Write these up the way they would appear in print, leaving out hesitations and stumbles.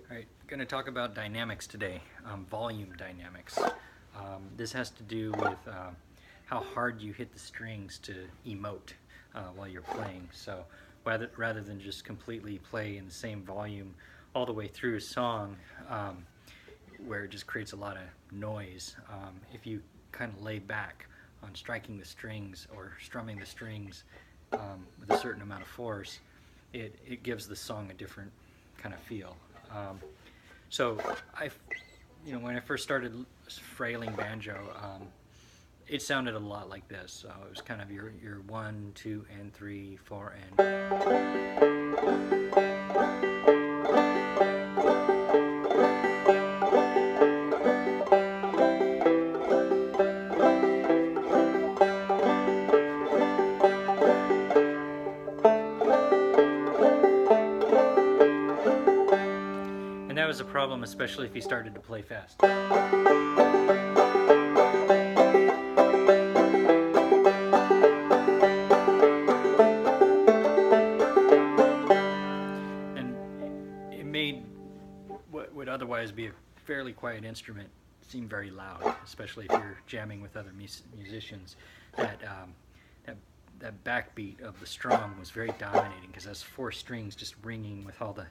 All right, going to talk about dynamics today, volume dynamics. This has to do with how hard you hit the strings to emote while you're playing. So rather than just completely play in the same volume all the way through a song, where it just creates a lot of noise, if you kind of lay back on striking the strings or strumming the strings with a certain amount of force, it gives the song a different kind of feel. So when I first started frailing banjo, it sounded a lot like this. So it was kind of your 1, 2, and 3, 4, and that was a problem, especially if you started to play fast. Made what would otherwise be a fairly quiet instrument seem very loud, especially if you're jamming with other musicians. That backbeat of the strum was very dominating because that's 4 strings just ringing with all the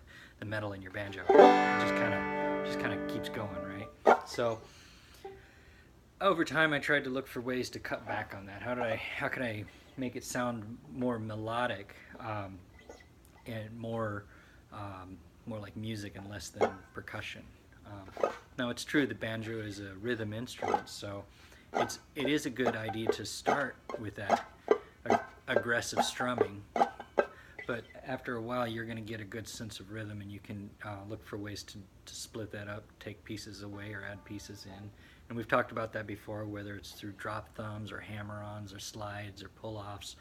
metal in your banjo. It just kind of keeps going, right? So over time, I tried to look for ways to cut back on that. How could I make it sound more melodic and more like music and less than percussion? Now it's true the banjo is a rhythm instrument, so it is a good idea to start with that aggressive strumming, but after a while you're going to get a good sense of rhythm, and you can look for ways to split that up, take pieces away or add pieces in. And we've talked about that before, whether it's through drop thumbs or hammer-ons or slides or pull-offs,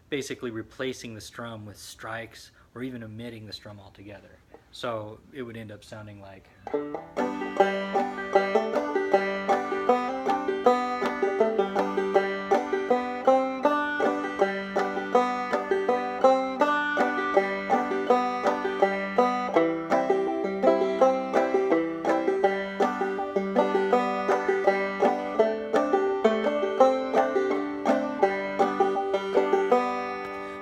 basically replacing the strum with strikes or even omitting the strum altogether. So it would end up sounding like...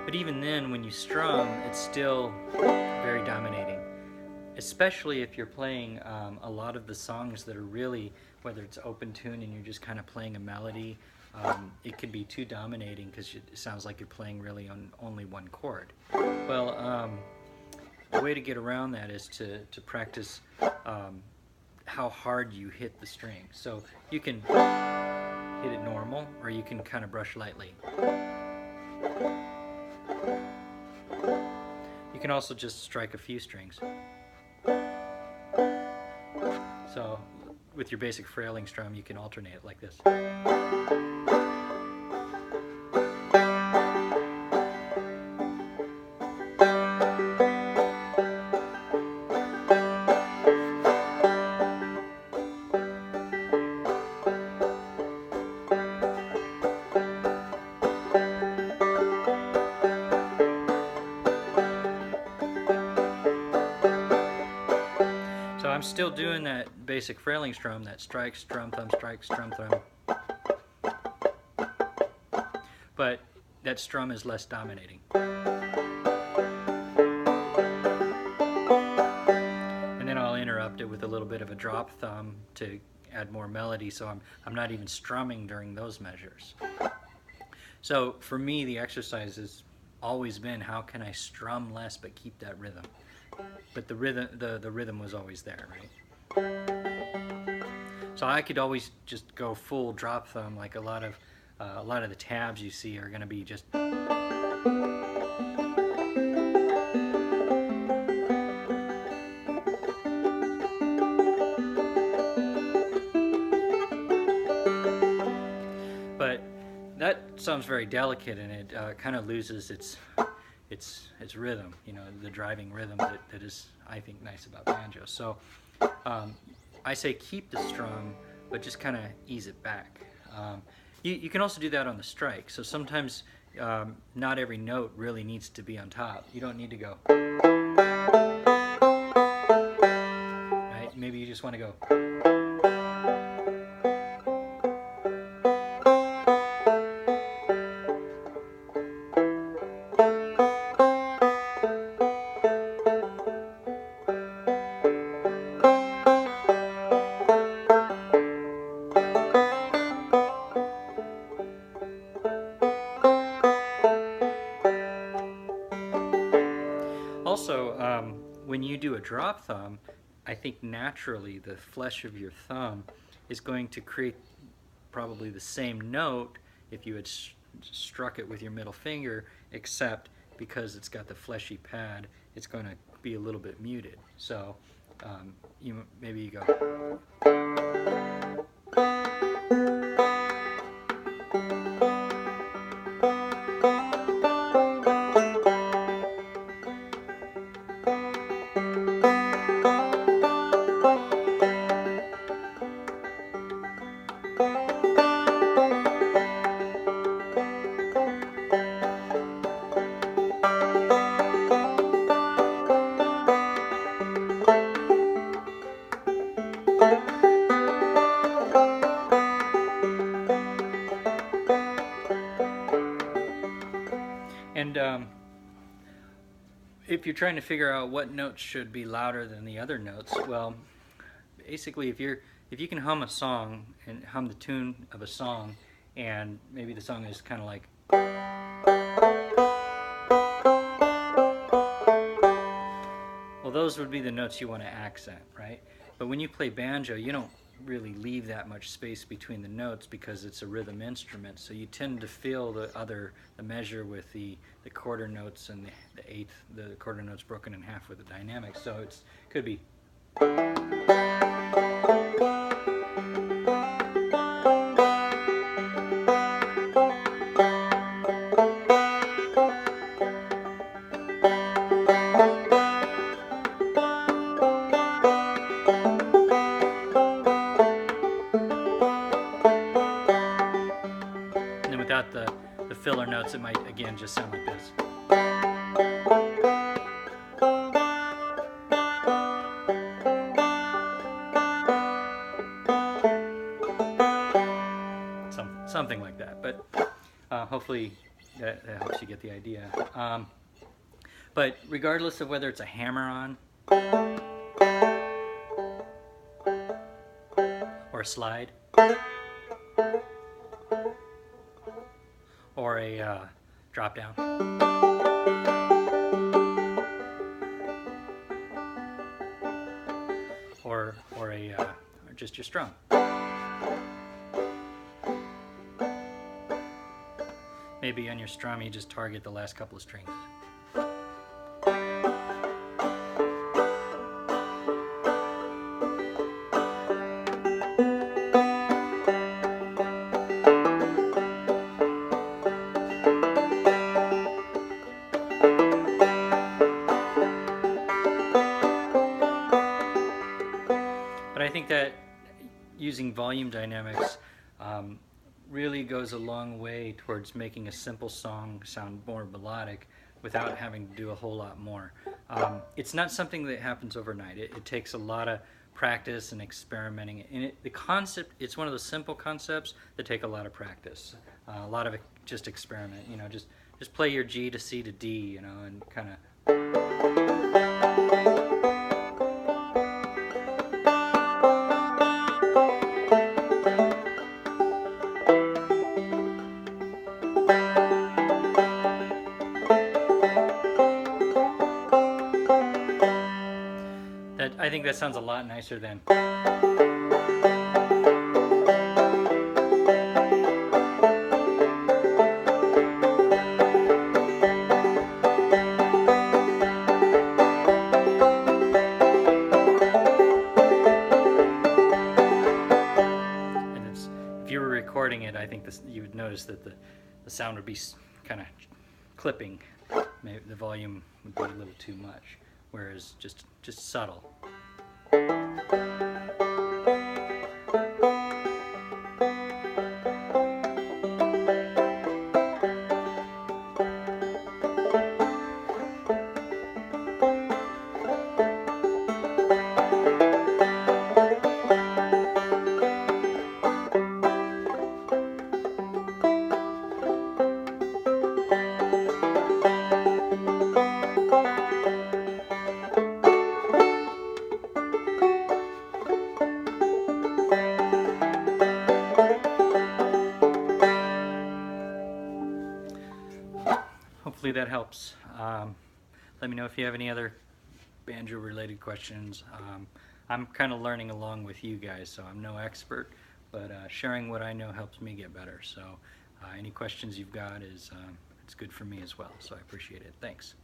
But even then, when you strum, it's still very dominating, especially if you're playing a lot of the songs that are really, whether it's open tune and you're just kind of playing a melody, it can be too dominating because it sounds like you're playing really on only one chord. Well, the way to get around that is to practice how hard you hit the string. So you can hit it normal, or you can kind of brush lightly. You can also just strike a few strings. So with your basic frailing strum, you can alternate it like this. I'm still doing that basic frailing strum, that strike, strum, thumb, strike, strum, thumb. But that strum is less dominating. And then I'll interrupt it with a little bit of a drop thumb to add more melody, so I'm not even strumming during those measures. So for me, the exercise has always been, how can I strum less but keep that rhythm? But the rhythm was always there, right? So I could always just go full drop thumb, like a lot of the tabs you see are going to be just. But that sounds very delicate, and it kind of loses its rhythm, the driving rhythm that is, I think, nice about banjo. So I say keep the strum, but just kind of ease it back. You can also do that on the strike. So sometimes not every note really needs to be on top. You don't need to go. just want to go. Also, when you do a drop thumb, I think naturally the flesh of your thumb is going to create probably the same note if you had struck it with your middle finger, except because it's got the fleshy pad, it's going to be a little bit muted. So maybe you go. And if you're trying to figure out what notes should be louder than the other notes, well, basically if you can hum a song and hum the tune of a song, and maybe the song is kind of like, well, those would be the notes you want to accent, right? But when you play banjo, you don't really leave that much space between the notes because it's a rhythm instrument, so you tend to fill the measure with the quarter notes and the quarter notes broken in half with the dynamic. So it could be, and then without the filler notes, it might again just sound like this. Something like that, but hopefully that helps you get the idea. But regardless of whether it's a hammer-on or a slide or a drop-down or just your strum. Maybe on your strum you just target the last couple of strings. But I think that using volume dynamics really goes a long way towards making a simple song sound more melodic without having to do a whole lot more. It's not something that happens overnight. It takes a lot of practice and experimenting. And the concept, it's one of those simple concepts that take a lot of practice. A lot of just experiment, just play your G to C to D, and kind of. I think that sounds a lot nicer than. And if you were recording it, I think you would notice that the sound would be kind of clipping. Maybe the volume would be a little too much, whereas just subtle. hopefully that helps. Let me know if you have any other banjo related questions. I'm kind of learning along with you guys, so I'm no expert, but sharing what I know helps me get better. So any questions you've got it's good for me as well, so I appreciate it. Thanks.